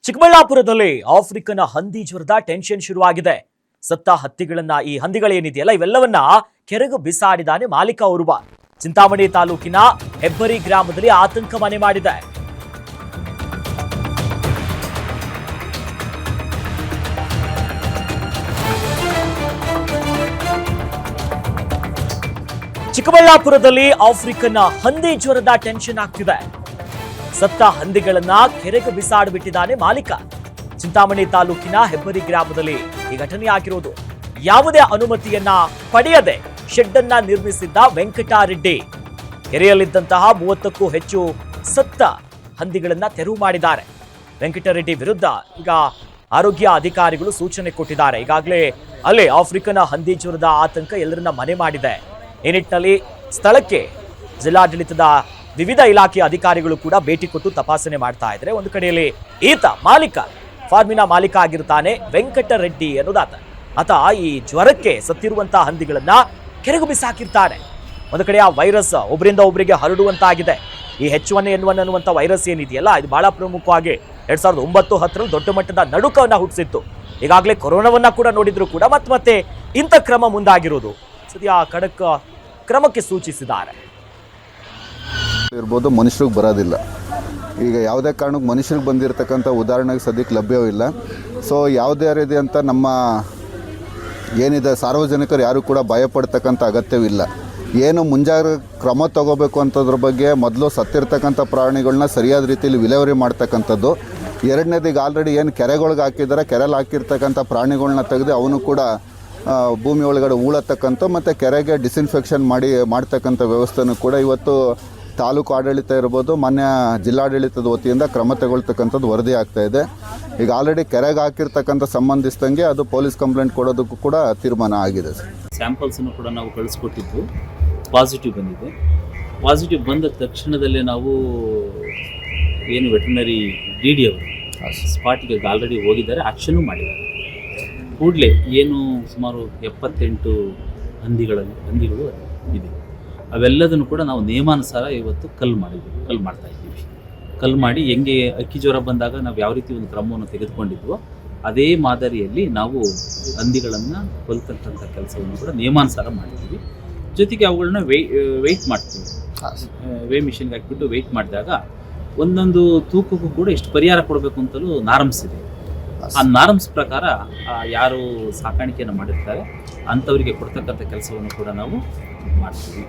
ಚಿಕ್ಕಬಳ್ಳಾಪುರದಲ್ಲಿ ಆಫ್ರಿಕನ್ ಹಂದಿ ಜ್ವರದ ಟೆನ್ಷನ್ ಶುರುವಾಗಿದೆ. ಸತ್ತ ಹತ್ತಿಗಳನ್ನ ಈ ಹಂದಿಗಳೇನಿದೆಯಲ್ಲ ಇವೆಲ್ಲವನ್ನ ಕೆರೆಗೆ ಬಿಸಾಡಿದಾನೆ ಮಾಲೀಕ ಓರ್ವ. ಚಿಂತಾಮಣಿ ತಾಲೂಕಿನ ಹೆಬ್ಬರಿ ಗ್ರಾಮದಲ್ಲಿ ಆತಂಕ ಮನೆ ಮಾಡಿದೆ. ಚಿಕ್ಕಬಳ್ಳಾಪುರದಲ್ಲಿ ಆಫ್ರಿಕನ್ ಹಂದಿ ಜ್ವರದ ಟೆನ್ಷನ್ ಆಗ್ತಿದೆ. ಸತ್ತ ಹಂದಿಗಳನ್ನ ಕೆರೆಗೆ ಬಿಸಾಡಿಬಿಟ್ಟಿದ್ದಾನೆ ಮಾಲೀಕ. ಚಿಂತಾಮಣಿ ತಾಲೂಕಿನ ಹೆಬ್ಬರಿ ಗ್ರಾಮದಲ್ಲಿ ಈ ಘಟನೆ ಆಗಿರೋದು. ಯಾವುದೇ ಅನುಮತಿಯನ್ನ ಪಡೆಯದೆ ಶೆಡ್ ಅನ್ನ ನಿರ್ಮಿಸಿದ್ದ ವೆಂಕಟರೆಡ್ಡಿ ಕೆರೆಯಲ್ಲಿದ್ದಂತಹ 30ಕ್ಕೂ ಹೆಚ್ಚು ಸತ್ತ ಹಂದಿಗಳನ್ನ ತೆರವು ಮಾಡಿದ್ದಾರೆ. ವೆಂಕಟರೆಡ್ಡಿ ವಿರುದ್ಧ ಈಗ ಆರೋಗ್ಯ ಅಧಿಕಾರಿಗಳು ಸೂಚನೆ ಕೊಟ್ಟಿದ್ದಾರೆ. ಈಗಾಗಲೇ ಅಲ್ಲಿ ಆಫ್ರಿಕನ್ ಹಂದಿ ಜ್ವರದ ಆತಂಕ ಎಲ್ಲರನ್ನ ಮನೆ ಮಾಡಿದೆ. ಈ ನಿಟ್ಟಿನಲ್ಲಿ ಸ್ಥಳಕ್ಕೆ ಜಿಲ್ಲಾಡಳಿತದ ವಿವಿಧ ಇಲಾಖೆಯ ಅಧಿಕಾರಿಗಳು ಕೂಡ ಭೇಟಿ ಕೊಟ್ಟು ತಪಾಸಣೆ ಮಾಡ್ತಾ ಇದ್ದಾರೆ. ಒಂದು ಕಡೆಯಲ್ಲಿ ಈತ ಮಾಲೀಕ, ಫಾರ್ಮಿನ ಮಾಲೀಕ ಆಗಿರ್ತಾನೆ ವೆಂಕಟರೆಡ್ಡಿ ಅನ್ನೋದಾತ. ಆತ ಈ ಜ್ವರಕ್ಕೆ ಸತ್ತಿರುವಂತಹ ಹಂದಿಗಳನ್ನ ಕೆರೆಗೆ ಬಿಸಾಕಿರ್ತಾನೆ. ಒಂದು ಕಡೆ ಆ ವೈರಸ್ ಒಬ್ಬರಿಂದ ಒಬ್ಬರಿಗೆ ಹರಡುವಂತಾಗಿದೆ. ಈ H1N1 ಅನ್ನುವಂಥ ವೈರಸ್ ಏನಿದೆಯಲ್ಲ ಇದು ಬಹಳ ಪ್ರಮುಖವಾಗಿ 2009-10 ದೊಡ್ಡ ಮಟ್ಟದ ನಡುಕವನ್ನ ಹುಟ್ಟಿಸಿತ್ತು. ಈಗಾಗಲೇ ಕೊರೋನಾವನ್ನ ಕೂಡ ನೋಡಿದ್ರು ಕೂಡ ಮತ್ತೆ ಇಂಥ ಕ್ರಮ ಮುಂದಾಗಿರೋದು ಸದ್ಯ ಖಡಕ್ ಕ್ರಮಕ್ಕೆ ಸೂಚಿಸಿದ್ದಾರೆ. ಇರ್ಬೋದು, ಮನುಷ್ಯರಿಗೆ ಬರೋದಿಲ್ಲ. ಈಗ ಯಾವುದೇ ಕಾರಣಕ್ಕೆ ಮನುಷ್ಯರಿಗೆ ಬಂದಿರತಕ್ಕಂಥ ಉದಾಹರಣೆಗೆ ಸದ್ಯಕ್ಕೆ ಲಭ್ಯವಿಲ್ಲ. ಸೊ ಯಾವುದೇ ರೀತಿ ಅಂತ ನಮ್ಮ ಏನಿದೆ ಸಾರ್ವಜನಿಕರು ಯಾರು ಕೂಡ ಭಯಪಡ್ತಕ್ಕಂಥ ಅಗತ್ಯವಿಲ್ಲ. ಏನು ಮುಂಜಾಗ್ರತಾ ಕ್ರಮ ತಗೋಬೇಕು ಅಂತದ್ರ ಬಗ್ಗೆ ಮೊದಲು ಸತ್ತಿರ್ತಕ್ಕಂಥ ಪ್ರಾಣಿಗಳನ್ನ ಸರಿಯಾದ ರೀತಿಯಲ್ಲಿ ವಿಲೇವಾರಿ ಮಾಡ್ತಕ್ಕಂಥದ್ದು. ಎರಡನೇದು, ಈಗ ಆಲ್ರೆಡಿ ಏನು ಕೆರೆಗಳಿಗೆ ಹಾಕಿದ್ದಾರೆ, ಕೆರೆಯಲ್ಲಿ ಹಾಕಿರ್ತಕ್ಕಂಥ ಪ್ರಾಣಿಗಳನ್ನ ತೆಗೆದು ಅವನು ಕೂಡ ಭೂಮಿ ಒಳಗಡೆ ಹೂಳತಕ್ಕಂಥ ಮತ್ತು ಕೆರೆಗೆ ಡಿಸ್ಇನ್ಫೆಕ್ಷನ್ ಮಾಡ್ತಕ್ಕಂಥ ವ್ಯವಸ್ಥೆನೂ ಕೂಡ ಇವತ್ತು ತಾಲೂಕು ಆಡಳಿತ ಇರ್ಬೋದು, ಮಾನ್ಯ ಜಿಲ್ಲಾಡಳಿತದ ವತಿಯಿಂದ ಕ್ರಮ ತಗೊಳ್ತಕ್ಕಂಥದ್ದು ವರದಿ ಆಗ್ತಾಯಿದೆ. ಈಗ ಆಲ್ರೆಡಿ ಕೆರೆಗೆ ಹಾಕಿರ್ತಕ್ಕಂಥ ಸಂಬಂಧಿಸಿದಂಗೆ ಅದು ಪೊಲೀಸ್ ಕಂಪ್ಲೇಂಟ್ ಕೊಡೋದಕ್ಕೂ ಕೂಡ ತೀರ್ಮಾನ ಆಗಿದೆ. ಸ್ಯಾಂಪಲ್ಸನ್ನು ಕೂಡ ನಾವು ಕಳಿಸ್ಕೊಟ್ಟಿದ್ದು ಪಾಸಿಟಿವ್ ಬಂದಿದೆ. ಪಾಸಿಟಿವ್ ಬಂದ ತಕ್ಷಣದಲ್ಲೇ ನಾವು ಏನು ವೆಟರ್ನರಿ DD ಅವರು ಸ್ಪಾಟ್ಗೆ ಆಲ್ರೆಡಿ ಹೋಗಿದ್ದಾರೆ, ಆ್ಯಕ್ಷನ್ನು ಮಾಡಿದ್ದಾರೆ. ಕೂಡಲೇ ಏನು ಸುಮಾರು 78 ಹಂದಿಗಳು ಇದೆ, ಅವೆಲ್ಲದನ್ನು ಕೂಡ ನಾವು ನಿಯಮಾನುಸಾರ ಇವತ್ತು ಕಲ್ಲು ಮಾಡ್ತಾ ಇದ್ದೀವಿ. ಕಲ್ಲು ಮಾಡಿ ಹೆಂಗೆ ಅಕ್ಕಿ ಜ್ವರ ಬಂದಾಗ ನಾವು ಯಾವ ರೀತಿ ಒಂದು ಕ್ರಮವನ್ನು ತೆಗೆದುಕೊಂಡಿದ್ವೋ ಅದೇ ಮಾದರಿಯಲ್ಲಿ ನಾವು ಹಂದಿಗಳನ್ನು ಕೊಲ್ತಕ್ಕಂಥ ಕೆಲಸವನ್ನು ಕೂಡ ನಿಯಮಾನುಸಾರ ಮಾಡಿದ್ದೀವಿ. ಜೊತೆಗೆ ಅವುಗಳನ್ನ ವೆಯ್ಟ್ ಮಾಡ್ತೀವಿ. ವೇ ಮಿಷನ್ಗೆ ಹಾಕಿಬಿಟ್ಟು ವೆಯ್ಟ್ ಮಾಡಿದಾಗ ಒಂದೊಂದು ತೂಕಕ್ಕೂ ಕೂಡ ಎಷ್ಟು ಪರಿಹಾರ ಕೊಡಬೇಕು ಅಂತಲೂ ನಾರ್ಮ್ಸ್ ಇದೆ. ಆ ನಾರ್ಮ್ಸ್ ಪ್ರಕಾರ ಯಾರು ಸಾಕಾಣಿಕೆಯನ್ನು ಮಾಡಿರ್ತಾರೆ ಅಂಥವರಿಗೆ ಕೊಡ್ತಕ್ಕಂಥ ಕೆಲಸವನ್ನು ಕೂಡ ನಾವು ಮಾಡ್ತೀವಿ.